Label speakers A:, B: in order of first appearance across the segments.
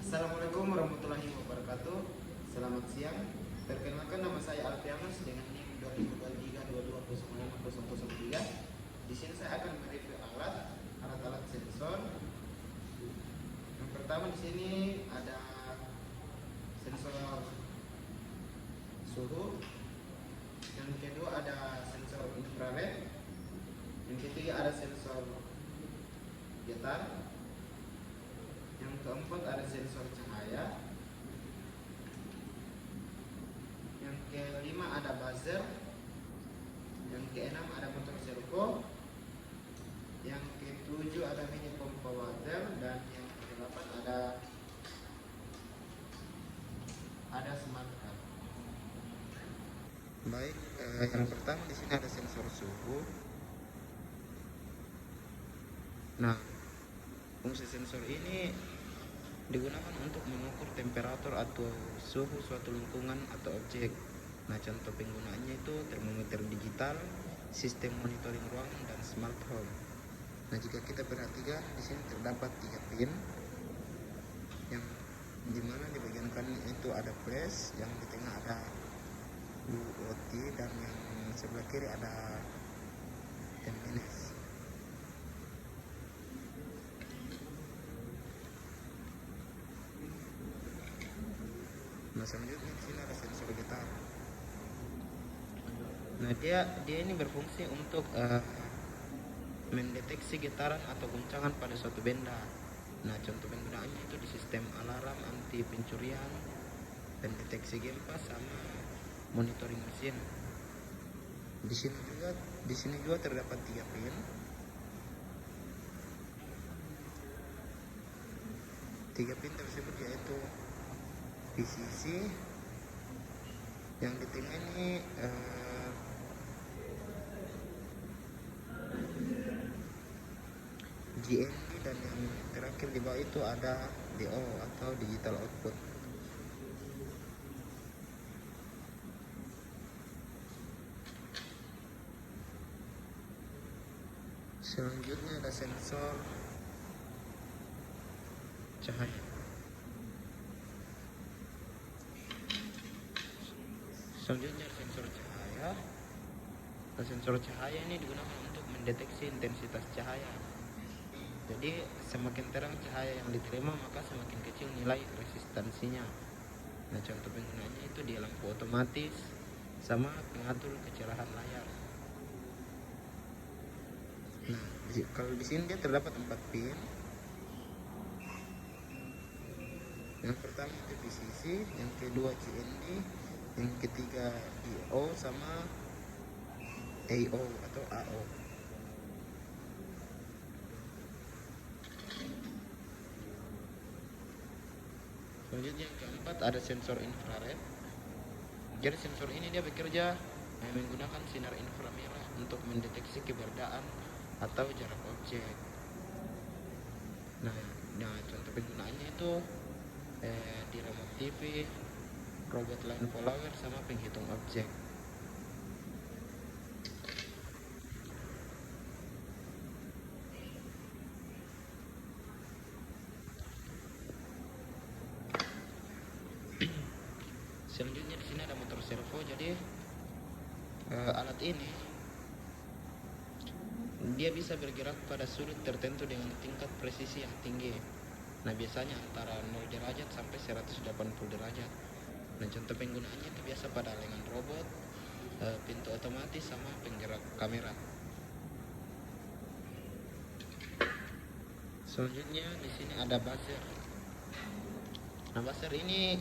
A: Assalamualaikum warahmatullahi wabarakatuh. Selamat siang. Perkenalkan, nama saya Alfianus dengan NIM 202322090003. Di sini saya akan mereview alat-alat sensor. Yang pertama di sini ada sensor suhu. Yang kedua ada sensor infrared. Yang ketiga ada sensor getar. Yang keempat ada sensor cahaya. Yang kelima ada buzzer. Yang keenam ada motor servo. Yang ketujuh ada mini pompa water. Dan yang kedelapan ada smart card. Baik, yang pertama di sini ada sensor suhu. Nah, fungsi sensor ini digunakan untuk mengukur temperatur atau suhu suatu lingkungan atau objek. Nah, contoh penggunaannya itu termometer digital, sistem monitoring ruangan, dan smart home. Nah, jika kita perhatikan di sini terdapat 3 pin, yang dimana di bagian kanan itu ada flash, yang di tengah ada UOT, dan yang sebelah kiri ada MNS. Nah, selanjutnya di sini ada sensor getar. Nah, dia ini berfungsi untuk mendeteksi getaran atau guncangan pada suatu benda. Nah, contoh penggunaannya itu di sistem alarm anti pencurian, pendeteksi gempa, sama monitoring mesin. Di sini juga terdapat 3 pin. 3 pin tersebut yaitu VCC, yang di tengah ini GND, dan yang terakhir di bawah itu ada DO atau digital output. Selanjutnya ada sensor cahaya. Selanjutnya sensor cahaya. Nah, sensor cahaya ini digunakan untuk mendeteksi intensitas cahaya. Jadi semakin terang cahaya yang diterima, maka semakin kecil nilai resistansinya. Nah, contoh penggunaannya itu di lampu otomatis sama pengatur kecerahan layar. Nah, kalau di sini dia terdapat 4 pin. Yang pertama itu VCC, yang kedua GND, yang ketiga DO, sama AO atau AO. Selanjutnya yang keempat ada sensor infrared. Jadi sensor ini dia bekerja menggunakan sinar inframerah untuk mendeteksi keberadaan atau jarak objek. Nah, contoh penggunaannya itu di remote TV, robot line follower, sama penghitung objek. Selanjutnya di sini ada motor servo. Jadi alat ini dia bisa bergerak pada sudut tertentu dengan tingkat presisi yang tinggi. Nah, biasanya antara 0 derajat sampai 180 derajat. Nah, contoh penggunaannya itu biasa pada lengan robot, pintu otomatis, sama penggerak kamera. Selanjutnya di sini ada buzzer. Nah, buzzer ini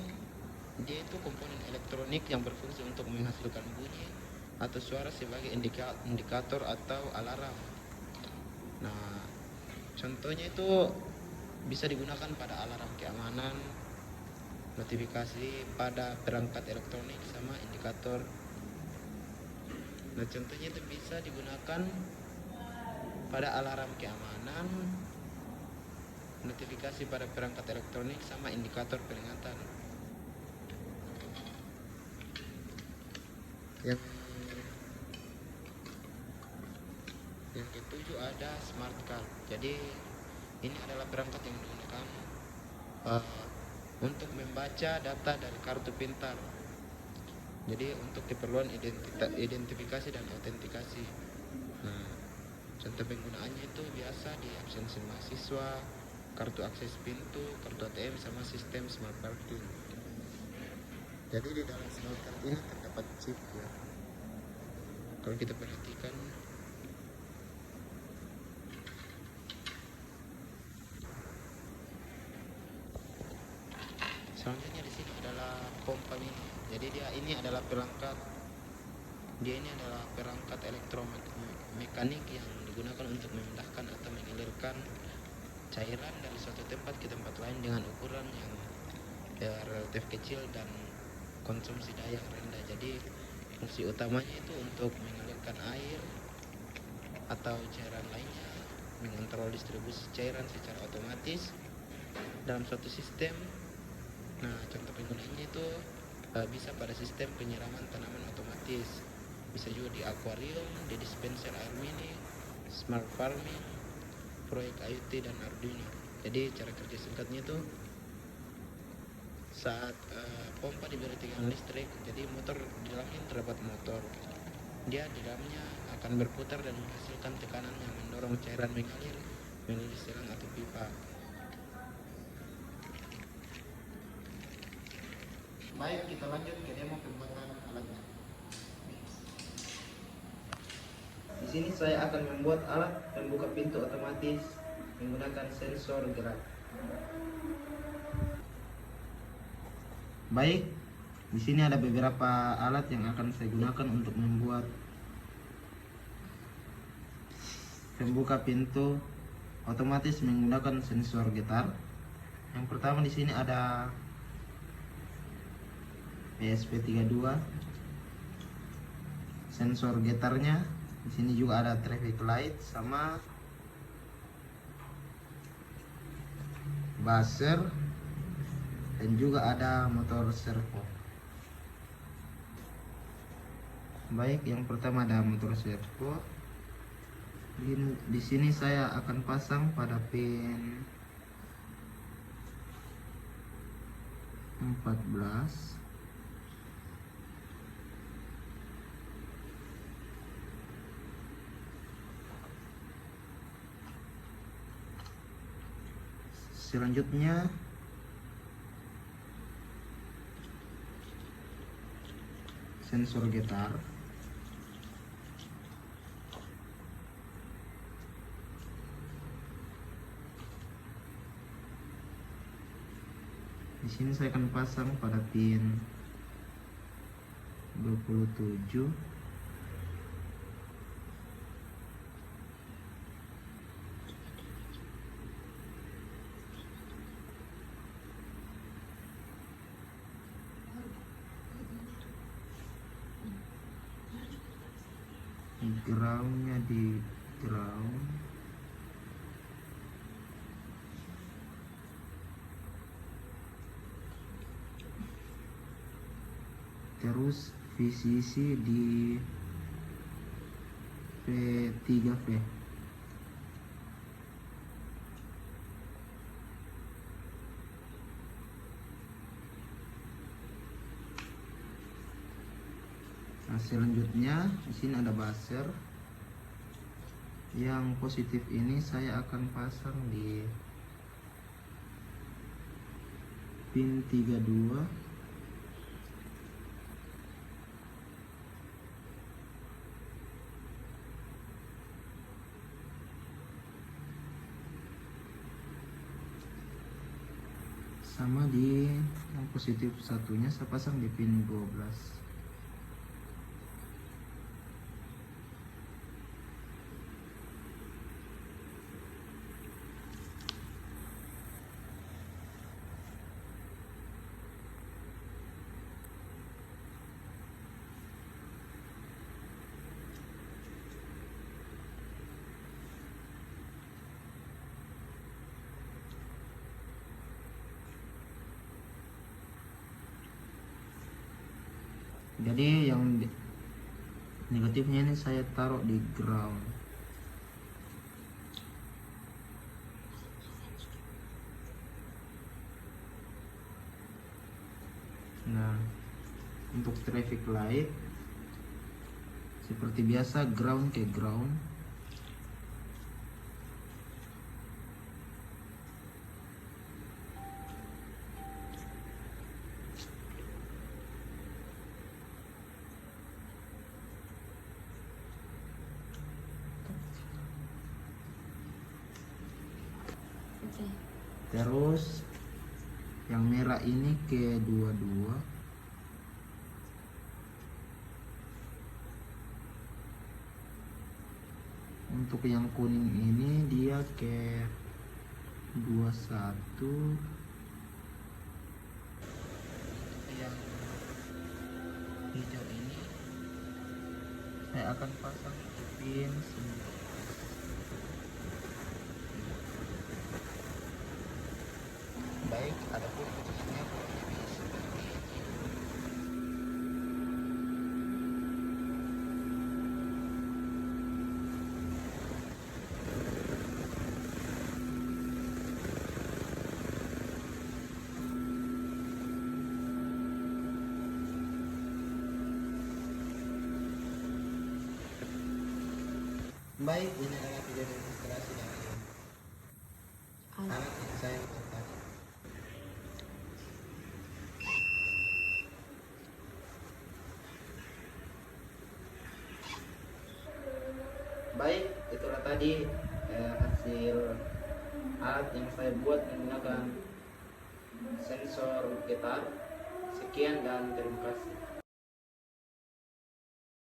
A: dia itu komponen elektronik yang berfungsi untuk menghasilkan bunyi atau suara sebagai indikator atau alarm. Nah, contohnya itu bisa digunakan pada alarm keamanan, notifikasi pada perangkat elektronik, sama indikator. Nah, contohnya itu bisa digunakan pada alarm keamanan, notifikasi pada perangkat elektronik, sama indikator peringatan. Yang ketujuh ada smart card. Jadi ini adalah perangkat yang menggunakan untuk membaca data dari kartu pintar. Jadi untuk keperluan identifikasi dan autentikasi. Nah, contoh penggunaannya itu biasa di absensi mahasiswa, kartu akses pintu, kartu ATM, sama sistem smart parking. Jadi di dalam smart card ini terdapat chip ya. Kalau kita perhatikan, selanjutnya di sini adalah pompa mini. Jadi ini adalah perangkat elektromekanik yang digunakan untuk memindahkan atau mengalirkan cairan dari suatu tempat ke tempat lain dengan ukuran yang relatif kecil dan konsumsi daya rendah. Jadi fungsi utamanya itu untuk mengalirkan air atau cairan lainnya, mengontrol distribusi cairan secara otomatis dalam suatu sistem. Nah, contoh penggunaannya itu bisa pada sistem penyiraman tanaman otomatis, bisa juga di akuarium, di dispenser air mini, smart farming, proyek IoT dan Arduino. Jadi cara kerja singkatnya itu saat pompa diberi tegangan listrik, jadi motor di dalamnya terdapat motor. Dia di dalamnya akan berputar dan menghasilkan tekanan yang mendorong cairan mengalir melalui selang atau pipa. Baik, kita lanjut ke demo pembuatan alatnya. Di sini saya akan membuat alat pembuka pintu otomatis menggunakan sensor gerak. Baik, di sini ada beberapa alat yang akan saya gunakan untuk membuat pembuka pintu otomatis menggunakan sensor getar. Yang pertama di sini ada ESP32, sensor getarnya. Di sini juga ada traffic light sama buzzer, dan juga ada motor servo. Baik, yang pertama ada motor servo. Di sini saya akan pasang pada pin 14. Selanjutnya sensor getar. Di sini saya akan pasang pada pin 27. Groundnya di ground. Terus VCC di V3V. Nah, selanjutnya di sini ada buzzer. Yang positif ini saya akan pasang di pin 32. Sama di yang positif satunya saya pasang di pin 12. Jadi yang negatifnya ini saya taruh di ground. Nah, untuk traffic light seperti biasa ground ke ground.
B: Oke.
A: Terus yang merah ini ke dua-dua. Untuk yang kuning ini dia ke 21. Untuk yang hijau ini saya akan pasang pin 9. Baik, adapun posisinya kurang lebih seperti ini. Baik, ini adalah video demonstrasi dari alat yang saya buat tadi. Baik, itulah tadi hasil alat yang saya buat menggunakan sensor gitar. Sekian dan terima kasih.